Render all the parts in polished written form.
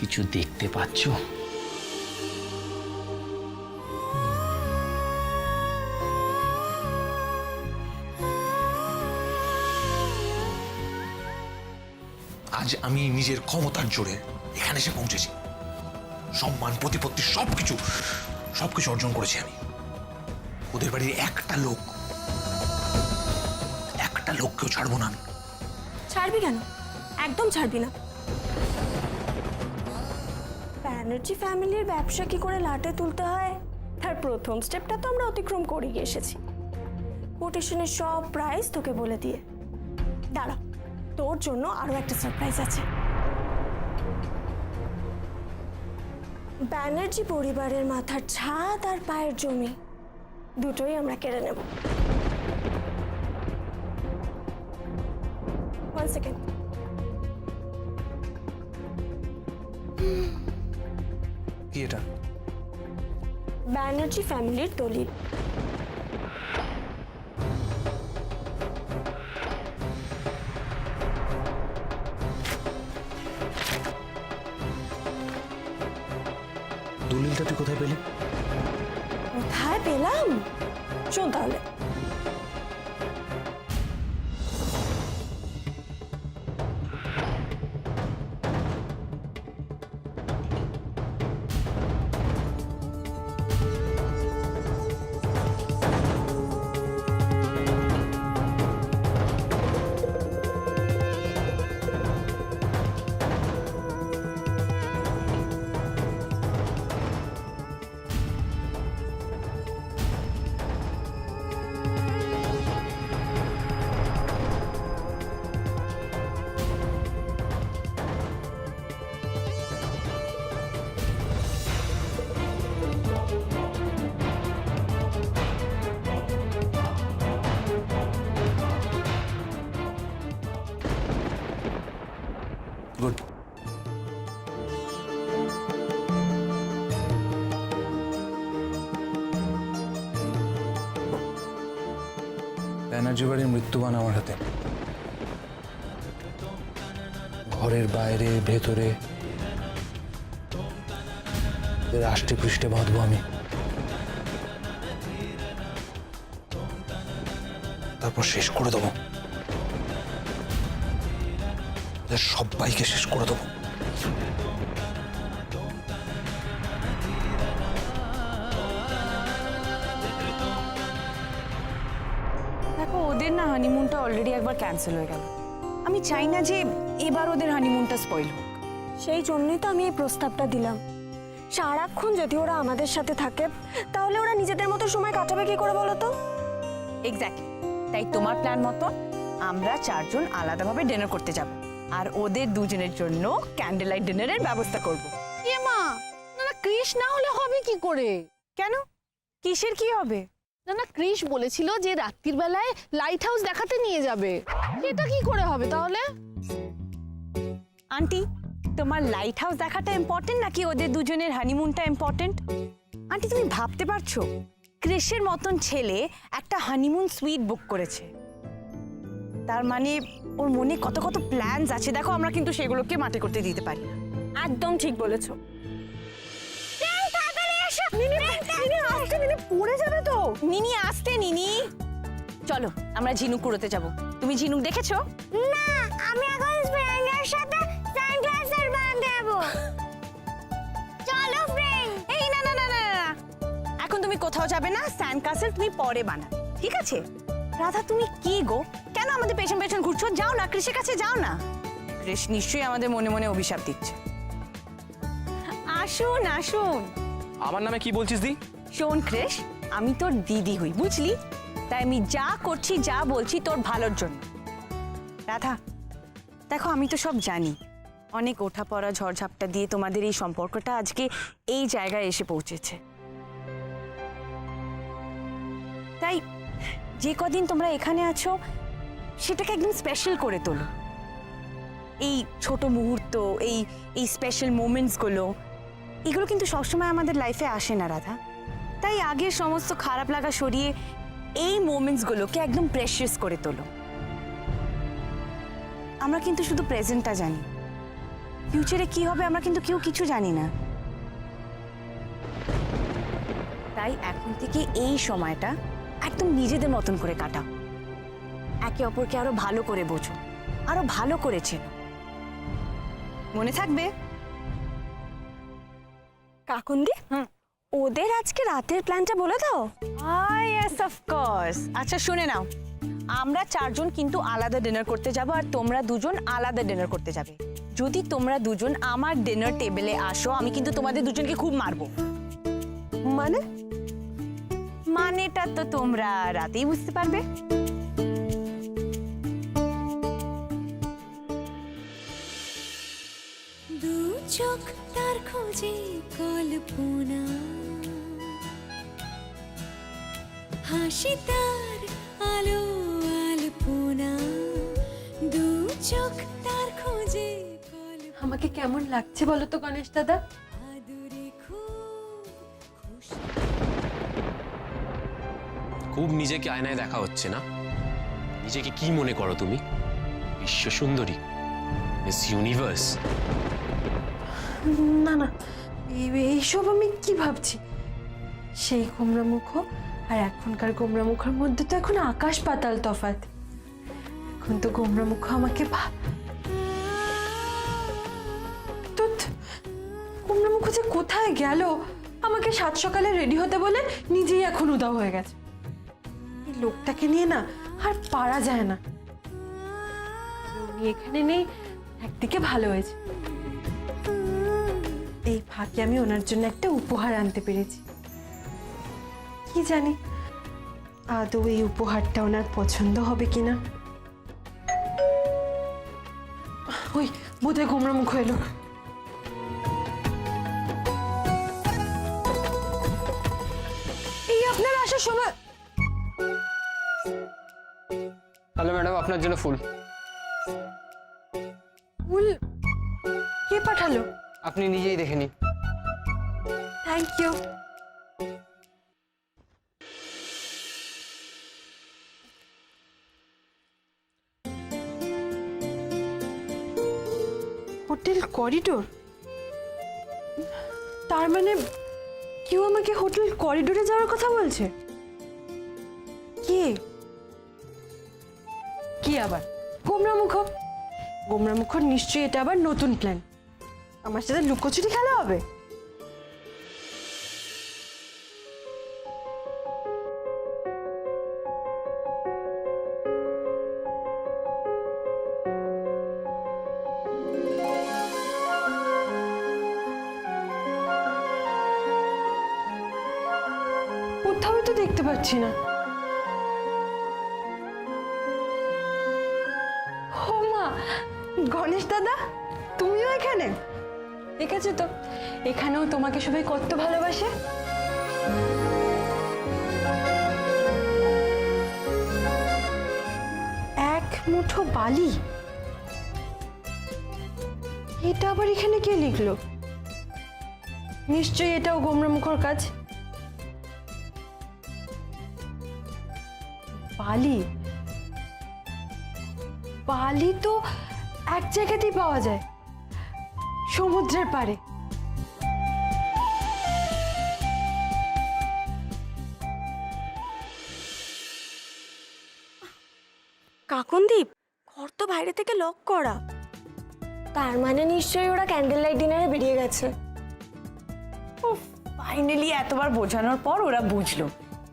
কিছু দেখতে পাচ্ছ? আজ আমি নিজের ক্ষমতার জোরে এখানে এসে পৌঁছেছি। সম্মান, প্রতিপত্তি সবকিছু অর্জন করেছি আমি। ওদের বাড়ির একটা লোককেও ছাড়বো না আমি। ছাড়বি কেন? একদম ছাড়বি না। ব্যানার্জি ফ্যামিলির ব্যবসা কি করে লাটে তুলতে হয় তার প্রথম স্টেপটা তো আমরা অতিক্রম করে গিয়ে এসেছি। কোটেশনের সব প্রাইস তোকে বলে দিয়ে। দাঁড়া, তোর জন্য আরো একটা সারপ্রাইজ আছে। ব্যানার্জি পরিবারের মাথার ছাদ আর পায়ের জমি দুটোই আমরা কেড়ে নেব। One second. কি এটা? ব্যানার্জি ফ্যামিলির দলিল। দলিলটা তুই কোথায় পেলি? কোথায় পেলাম? শোন তাহলে। গুড। ব্যানার্জি বাড়ির মৃত্যুবান আমার হাতে। ঘরের বাইরে ভেতরে রাষ্ট্রে পৃষ্ঠে বাঁধবো আমি। তারপর শেষ করে দেবো, সবাইকে শেষ করে দেবো। দেখো, ওদের না হানিমুনটা অলরেডি একবার ক্যান্সেল হয়ে গেল। আমি চাই না যে এবার ওদের হানিমুনটা স্পয়েল হোক। সেই জন্যই তো আমি এই প্রস্তাবটা দিলাম। সারাক্ষণ যদি ওরা আমাদের সাথে থাকে তাহলে ওরা নিজেদের মতো সময় কাটাবে কি করে বলো তো? এক্স্যাক্টলি। তাই তোমার প্ল্যান মতো আমরা চারজন আলাদাভাবে ডিনার করতে যাব, আর ওদের দুজনের জন্য ক্যান্ডেল লাইট ডিনারের ব্যবস্থা করব। এ মা, না ক্রিস না হলে হবে কি করে? কেন? কিসের কি হবে? না ক্রিস বলেছিল যে রাত্রির বেলায় লাইট হাউস দেখাতে নিয়ে যাবে। এটা কি করে হবে তাহলে? আন্টি, তোমার লাইট হাউস দেখাটা ইম্পর্টেন্ট নাকি ওদের দুজনের হানিমুনটা ইম্পর্টেন্ট? আন্টি, তুমি ভাবতে পারছো ক্রিসের মতন ছেলে একটা হানিমুন সুইট বুক করেছে? তার মানে ওর মনে কত কত প্ল্যানস আছে। দেখো, আমরা কিন্তু সেগুলোকে মাটি করতে দিতে পারি না। একদম ঠিক বলেছো। পড়ে যাবে তো। নিনি, আসতে নিনি। চলো আমরা ঝিনুক কুড়োতে যাব। তুমি ঝিনুক দেখেছো? না, আমি এখন ফ্রেন্ডের সাথে সানগ্লাসের বাঁধাবো। চলো ফ্রেন্ড। এই না না না না না, এখন তুমি কোথাও যাবে না। স্যান্ড কাসেল তুমি পরে বানাবে, ঠিক আছে? রাধা, তুমি কি গো, কেন আমাদের পেছন পেছন ঘুরছো? যাও না, কৃষের কাছে যাও না। কৃষ নিশ্চয়ই আমাদের মনে মনে অভিশাপ দিচ্ছে। আসুন আসুন। আমার নামে কি বলছিস দি? শোন কৃষ, আমি তোর দিদি হই, বুঝলি? তাই আমি যা করছি, যা বলছি তোর ভালোর জন্য। রাধা, দেখো, আমি তো সব জানি। অনেক ওঠা পড়া ঝড়ঝাপটা দিয়ে তোমাদের এই সম্পর্কটা আজকে এই জায়গায় এসে পৌঁছেছে। তাই যে কদিন তোমরা এখানে আছো সেটাকে একদম স্পেশাল করে তোলো। এই ছোট মুহূর্ত, এই স্পেশাল মোমেন্টসগুলো, এগুলো কিন্তু সবসময় আমাদের লাইফে আসে না রাধা। তাই আগের সমস্ত খারাপ লাগা সরিয়ে এই মোমেন্টসগুলোকে একদম প্রেশিয়াস করে তোলো। আমরা কিন্তু শুধু প্রেজেন্টটা জানি, ফিউচারে কি হবে আমরা কিন্তু কেউ কিছু জানি না। তাই এখন থেকে এই সময়টা একদম নিজেদের মতন করে কাটাও, একে অপরকে আরো ভালো করে বোঝো, আরো ভালো করে চেনো, মনে থাকবে? কাকুন্দি, ওদের আজকে রাতের প্ল্যানটা বলে দাও। Yes of course. আচ্ছা শুনে নাও, আমরা 4 জন কিন্তু আলাদা ডিনার করতে যাব, আর তোমরা 2 জন আলাদা ডিনার করতে যাবে। যদি তোমরা 2 জন আমার ডিনার টেবিলে আসো, আমি কিন্তু তোমাদের 2 জনকে খুব মারবো। মানে? মানেটা তো তোমরা রাতেই বুঝতে পারবে। দু চোখ তার খোঁজে কল্পনা, হাসি তার আলো আলপনা, দু চোখ তার খোঁজে কল্পনা। আমাকে কেমন লাগছে বলো তো গণেশ দাদা? আদুরে খুব খুশি। খুব নিজেকে আয়নায় দেখা হচ্ছে না? নিজেকে কি মনে করো তুমি? বিশ্ব সুন্দরী, মিস ইউনিভার্স? না না, এইসব আমি কি ভাবছি? সেই গোমরা মুখ আর এখনকার গোমরা মুখের মধ্যে তো এখন আকাশ পাতাল তফাৎ। এখন তো গোমরা মুখ আমাকে গোমরা মুখ যে কোথায় গেল? আমাকে 7 সকালে রেডি হতে বলে নিজেই এখন উদাও হয়ে গেছে। এই লোকটাকে নিয়ে না আর পারা যায় না। উনি এখানে নেই, একদিকে ভালো হয়েছে, এই ফাঁকে আমি ওনার জন্য একটা উপহার আনতে পেরেছি। কি জানি আদৌ এই উপহারটা ওনার পছন্দ হবে কিনা। ওই বোধহয় গোমরা মুখ এলো। এই আপনার আসার সময়। হ্যালো ম্যাডাম, আপনার জন্য ফুল। ফুল কে পাঠালো? আপনি নিজেই দেখে নিন। Thank you. Hotel corridor? তার মানে কেউ আমাকে হোটেল করিডোরে যাওয়ার কথা বলছে? কে? কি আবার? গোমরা মুখ? গোমরা মুখ নিশ্চয়ই এটা আবার নতুন প্ল্যান। আমার সাথে লুকোচুরি খেলা হবে। কোথাও তো দেখতে পাচ্ছি না। ও মা, গণেশ দাদা তুমিও এখানে? দেখেছো তো, এখানেও তোমাকে সবাই কত ভালোবাসে। এক মুঠো বালি, এটা আবার এখানে কে লিখলো? নিশ্চয়ই এটাও গোমরা মুখর কাজ। বালি, বালি তো এক জায়গাতেই পাওয়া যায়, সমুদ্রের পাড়ে। কাকুনদীপ, ঘর তো বাইরে থেকে লক করা। তার মানে নিশ্চয়ই ওরা ক্যান্ডেল লাইট ডিনারে বেরিয়ে গেছে। ফাইনালি এতবার বোঝানোর পর ওরা বুঝলো,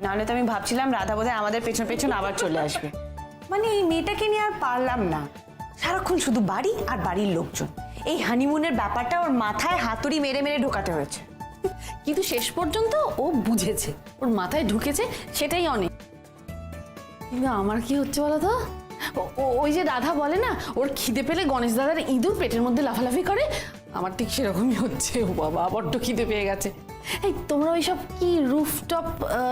নাহলে তো আমি ভাবছিলাম রাধা বোধহয় আমাদের পেছন পেছন আবার চলে আসবে। মানে এই মেয়েটাকে নিয়ে আর পারলাম না, সারাক্ষণ শুধু বাড়ি আর বাড়ির লোকজন। এই হানিমুনের ব্যাপারটা ওর মাথায় হাতুড়ি মেরে মেরে ঢোকাতে হয়েছে, কিন্তু শেষ পর্যন্ত ও বুঝেছে, ওর মাথায় ঢুকেছে, সেটাই অনেক। কিন্তু আমার কি হচ্ছে বলো তো, ওই যে রাধা বলে না ওর খিদে পেলে গণেশ দাদার ইঁদুর পেটের মধ্যে লাফালাফি করে, আমার ঠিক সেরকমই হচ্ছে। ও বাবা, বড্ড খিদে পেয়ে গেছে। এই তোমরা ওইসব কি রুফটপ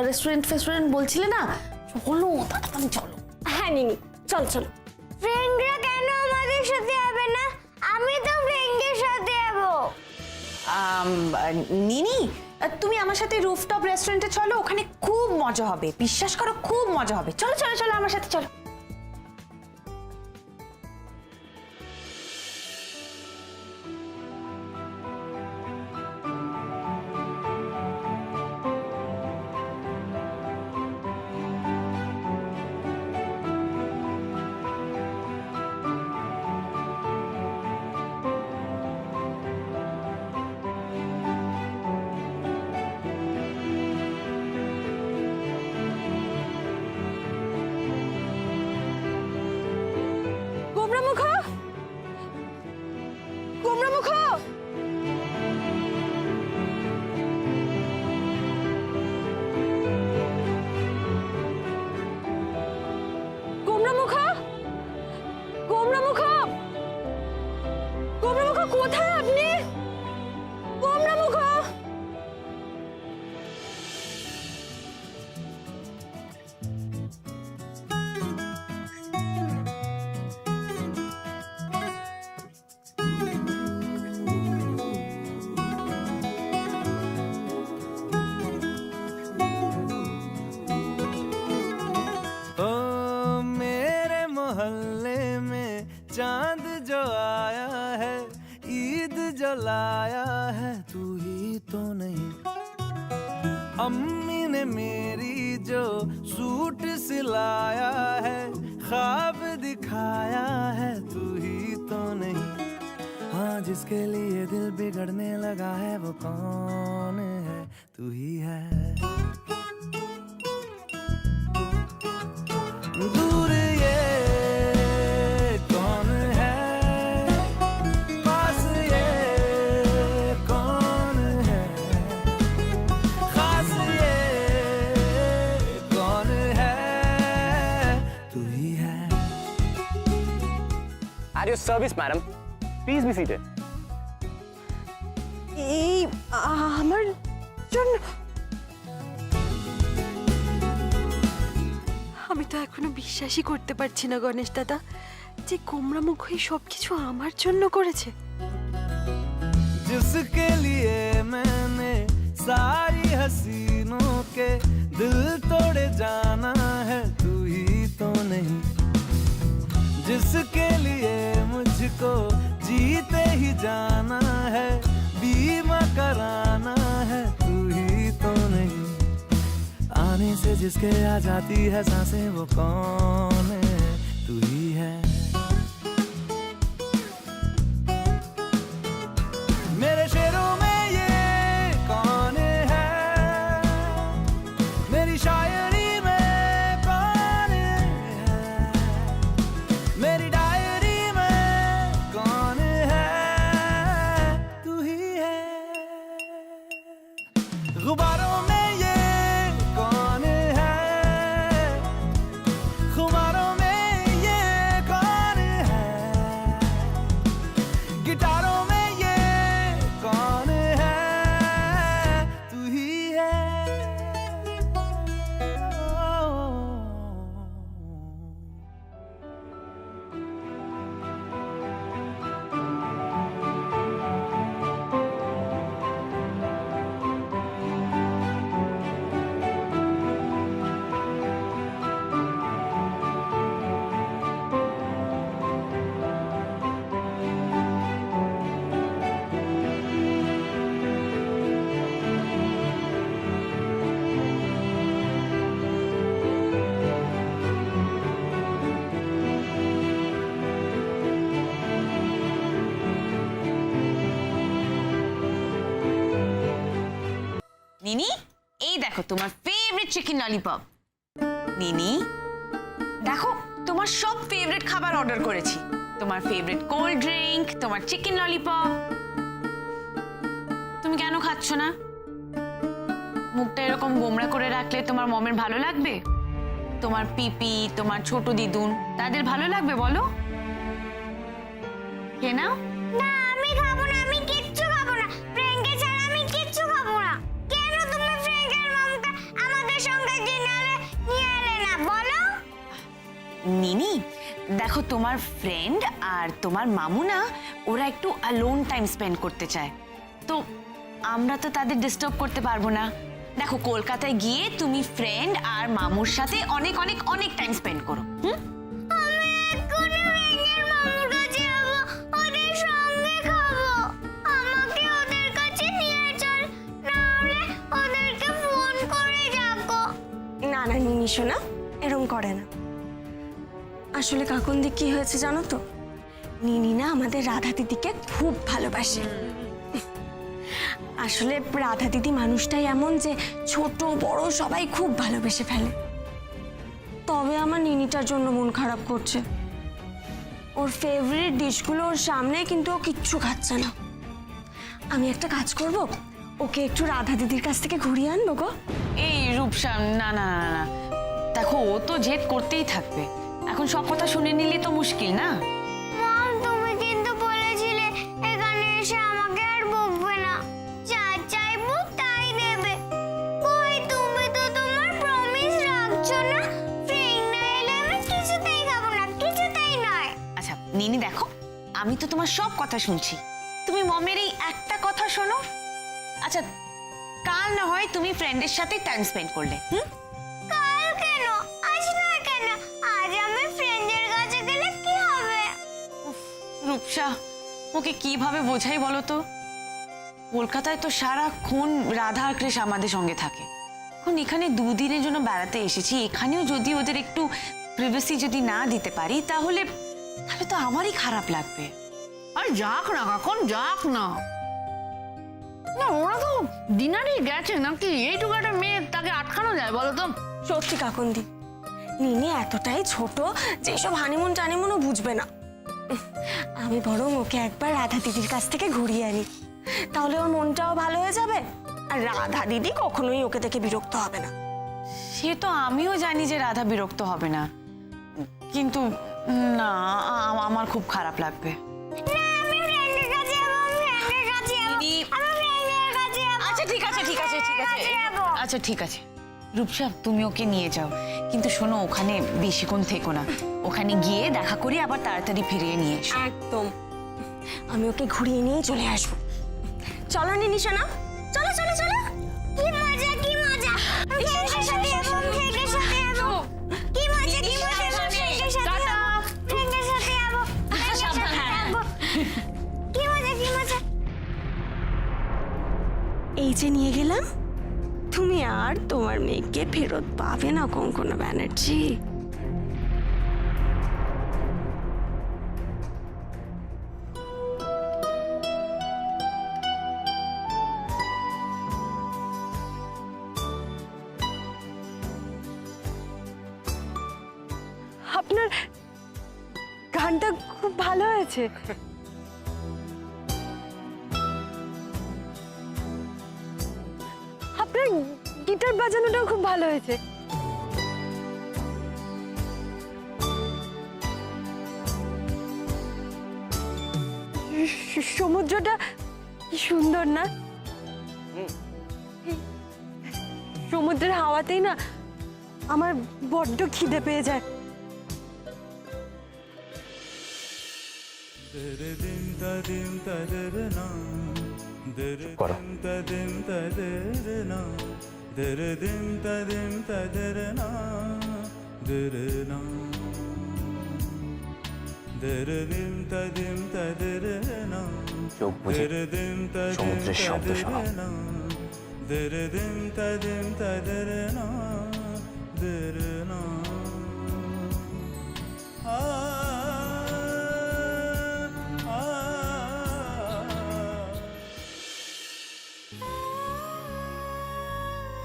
রেস্টুরেন্ট বলছিলে না, চলো তাড়াতাড়ি চলো। হ্যাঁ নিনি, চল চলো। ফ্রেন্ডরা কেন আমাদের সাথে যাবে না? আমি তো ফ্রেন্ডের সাথে যাবো। নিনি, তুমি আমার সাথে রুফটপ রেস্টুরেন্টে চলো, ওখানে খুব মজা হবে, বিশ্বাস করো খুব মজা হবে। চলো চলো চলো আমার সাথে চলো। आया है तू ही तो नहीं। अम्मी ने मेरी जो सूट सिलाया है, ख्वाब दिखाया है तू ही तो नहीं। हाँ जिसके लिए दिल बिगड़ने लगा है वो कौन है, तू ही है। दूर ये कौन है, पास ये कौन है, खास ये कौन है, तू ही है। At your service, madam. Please be seated. এই আমার জন্য আমি তো এখনো বিশ্বাসই করতে পারছি না গণেশ দাদা যে গোমরামুখ হয়ে সবকিছু আমার জন্য করেছে। जिसके लिए मैंने सारी हसीनों के दिल तोड़े जाना है, तू ही तो नहीं। जिसके लिए मुझको जीते ही जाना है, बीमा कराना है, तू ही तो नहीं। आने से जिसके आ जाती है सांसें वो कौन है, तू ही है। मेरे शेरों में ये कौन है, मेरी शायरी में कौन है, मेरी डायरी में कौन है, तू ही है। गुब्बारों में ये कौन है, खुमारों में ये कौन है, गिटारों में ये कौन है, तू ही है। নিনি এই দেখো তোমার ফেভারিট চিকেন ললিপপ। নিনি দেখো তোমার সব ফেভারিট খাবার অর্ডার করেছি, তোমার ফেভারিট কোল্ড ড্রিঙ্ক, তোমার চিকেন ললিপপ। তুমি কেন খাচ্ছ না? মুখটা এরকম গোমড়া করে রাখলে তোমার মমের ভালো লাগবে? তোমার পিপি, তোমার ছোট দিদুন, তাদের ভালো লাগবে বলো? কে নাও? না আমি খাবো না, আমি কিচ্ছু খাবো না। ফ্র্যাঙ্কে ছাড়া আমি কিচ্ছু খাবো না। কেন তুমি ফ্র্যাঙ্কের মমকে আমাদের সঙ্গে ডিনারে নিয়ে এলে না বলো? নিনি দেখো তোমার ফ্রেন্ড আর তোমার মামু না, ওরা একটু অ্যালোন টাইম স্পেন্ড করতে চায়, তো আমরা তো তাদের ডিস্টার্ব করতে পারবো না। দেখো কলকাতায় গিয়ে তুমি ফ্রেন্ড আর মামুর সাথে অনেক অনেক অনেক টাইম স্পেন্ড করো। আমি এক্ষুনি ফ্র্যাঙ্কের মামুর কাছে যাবো, ওদের সঙ্গে খাবো। আমাকে ওদের কাছে নিয়ে চল, না হলে ওদেরকে ফোন করে ডাকো। না না নিনি শোনা, এরম করে না। আসলে কাকুন্দি কি হয়েছে জানো তো, নিনি না আমাদের রাধা দিদিকে খুব ভালোবাসে। আসলে রাধা দিদি মানুষটাই এমন যে ছোট বড় সবাই খুব ভালোবেসে ফেলে। তবে আমার নিনিটার জন্য মন খারাপ করছে। ওর ফেভারিট ডিশগুলো ওর সামনে, কিন্তু ও কিচ্ছু খাচ্ছে না। আমি একটা কাজ করব, ওকে একটু রাধা দিদির কাছ থেকে ঘুরিয়ে আনবো গো। এই রূপসাম, না না না না, দেখো ও তো জেদ করতেই থাকবে, এখন সব কথা শুনে নিলে তো মুশকিল না। মম তুমি কিন্তু বলেছিলে এখানে এসে আমাকে আর বকবে না, যা চাইবো তাই দেবে। কই তুমি তো তোমার প্রমিস রাখছো না। ফ্রেন্ড না এলে আমি কিছুতেই খাবো না, কিছুতেই নয়। আচ্ছা নিনি দেখো, আমি তো তোমার সব কথা শুনছি, তুমি মমের এই একটা কথা শোনো। আচ্ছা কাল না হয় তুমি ফ্রেন্ডের সাথে টাইম স্পেন্ড করলে, কাল কেন, আজ নয় কেন? আজ আমি ফ্রেন্ডের কাছে গেলে কি হবে? রূপসা ওকে কিভাবে বোঝাই বলো তো? কলকাতায় তো সারাক্ষণ রাধা আর কৃষ আমাদের সঙ্গে থাকে। এখন এখানে দুদিনের জন্য বেড়াতে এসেছি, এখানেও যদি ওদের একটু প্রিভেসি যদি না দিতে পারি তাহলে তাহলে তো আমারই খারাপ লাগবে। আর যাক না কাকন, যাক না। না ওরা তো ডিনারই গেছে নাকি? এইটুকু একটা মেয়ে, তাকে আটকানো যায় বলো তো? সত্যি কাকুন্দি, নিনি এতটাই ছোট যে সব হানিমুন টানিমুনও বুঝবে না। আমি বরং ওকে একবার রাধা দিদির কাছ থেকে ঘুরিয়ে আনি, তাহলে ওর মনটাও ভালো হয়ে যাবে, আর রাধা দিদি কখনোই ওকে দেখে বিরক্ত হবে না। সে তো আমিও জানি যে রাধা বিরক্ত হবে না, কিন্তু না, আমার খুব খারাপ লাগবে। আচ্ছা ঠিক আছে, ঠিক আছে, ঠিক আছে, আচ্ছা ঠিক আছে রূপসা, তুমি ওকে নিয়ে যাও, কিন্তু শোনো ওখানে বেশিক্ষণ থেকো না, ওখানে গিয়ে দেখা করি আবার তাড়াতাড়ি ফিরিয়ে নিয়ে এসো। একদম, আমি ওকে ঘুরিয়ে নিয়ে চলে আসবো। চলো নিনি সোনা, চলো চলো চলো। কি মজা, কি মজা! ফ্রেন্ডের সাথে যাবো, ফ্রেন্ডের সাথে যাবো। কি মজা, কি মজা! ফ্রেন্ডের সাথে যাবো, ফ্রেন্ডের সাথে যাবো, ফ্রেন্ডের সাথে যাবো। কি মজা, কি মজা! এই যে নিয়ে গেলাম, তুমি আর তোমার মেয়েকে ফেরত পাবে না কঙ্কনা ব্যানার্জি। আপনার গানটা খুব ভালো হয়েছে। আপনার গিটার বাজানোটাও খুব ভালো হয়েছে। সমুদ্রটা কি সুন্দর না? সমুদ্রের হাওয়াতেই না আমার বড্ড খিদে পেয়ে যায়। করো। চোখ বুঝে সমুদ্রের শব্দ শোনাও।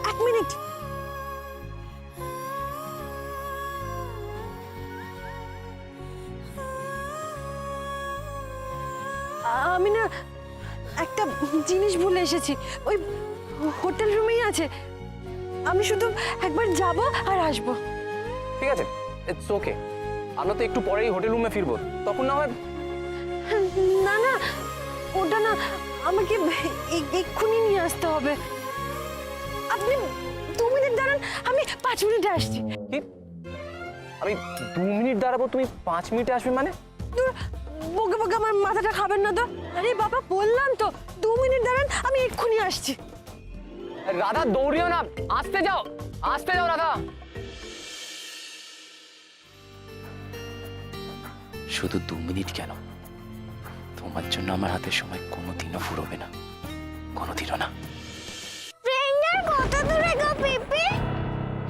এক মিনিট, আমি না একটা জিনিস ভুলে এসেছি, ওই হোটেল রুমেই আছে। আমি শুধু একবার যাব আর আসব। ঠিক আছে, ইটস ওকে। আমরা তো একটু পরেই হোটেল রুমে ফিরবো, তখন না হয়। না না, ওটা না, আমাকে এক্ষুনি নিয়ে আসতে হবে। আপনি 2 মিনিট দাঁড়ান, আমি 5 মিনিটে আসছি। কি? আমি 2 মিনিট দাঁড়াবো, তুমি 5 মিনিটে আসবে মানে? দূর, বকে বকে আমার মাথাটা খাবেন না তো। আরে বাবা, বললাম তো 2 মিনিট দাঁড়ান, আমি এক্ষুনি আসছি। রাধা দৌড়িও না, আসতে যাও, আসতে যাও রাধা। শুধু 2 মিনিট কেন, তোমার জন্য আমার হাতে সময় কোনোদিনও ফুরোবে না, কোনোদিনও না। ফ্রেন্ডের কত দূরে গো পিপি?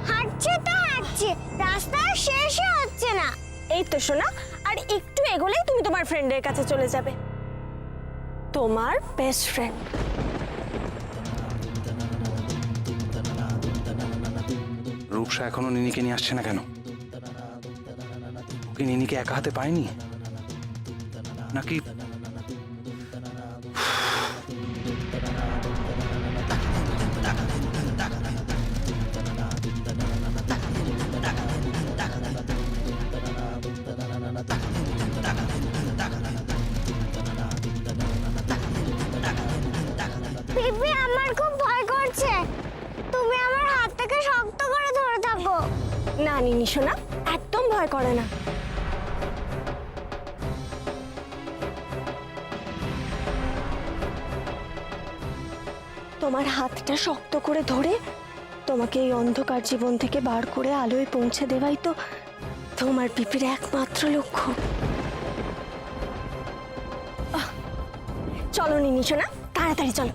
হাঁটছে তো হাঁটছে, রাস্তা শেষই হচ্ছে না। এই তো শোনা, আর একটু এগোলেই তুমি তোমার ফ্রেন্ডের কাছে চলে যাবে, তোমার বেস্ট ফ্রেন্ড। রূপসা এখনো নিনিকে নিয়ে আসছে না কেন? ওকে নিনিকে একা হাতে পায়নি নাকি? পিপি, আমার খুব ভয় করছে, তুমি আমার হাতটাকে শক্ত করে ধরে থাকো। না নিনি সোনা, একদম ভয় করে না। তোমার হাতটা শক্ত করে ধরে তোমাকে এই অন্ধকার জীবন থেকে বার করে আলোয় পৌঁছে দেওয়াই তো তোমার পিপির একমাত্র লক্ষ্য। চলো নিনি সোনা, তাড়াতাড়ি চলো।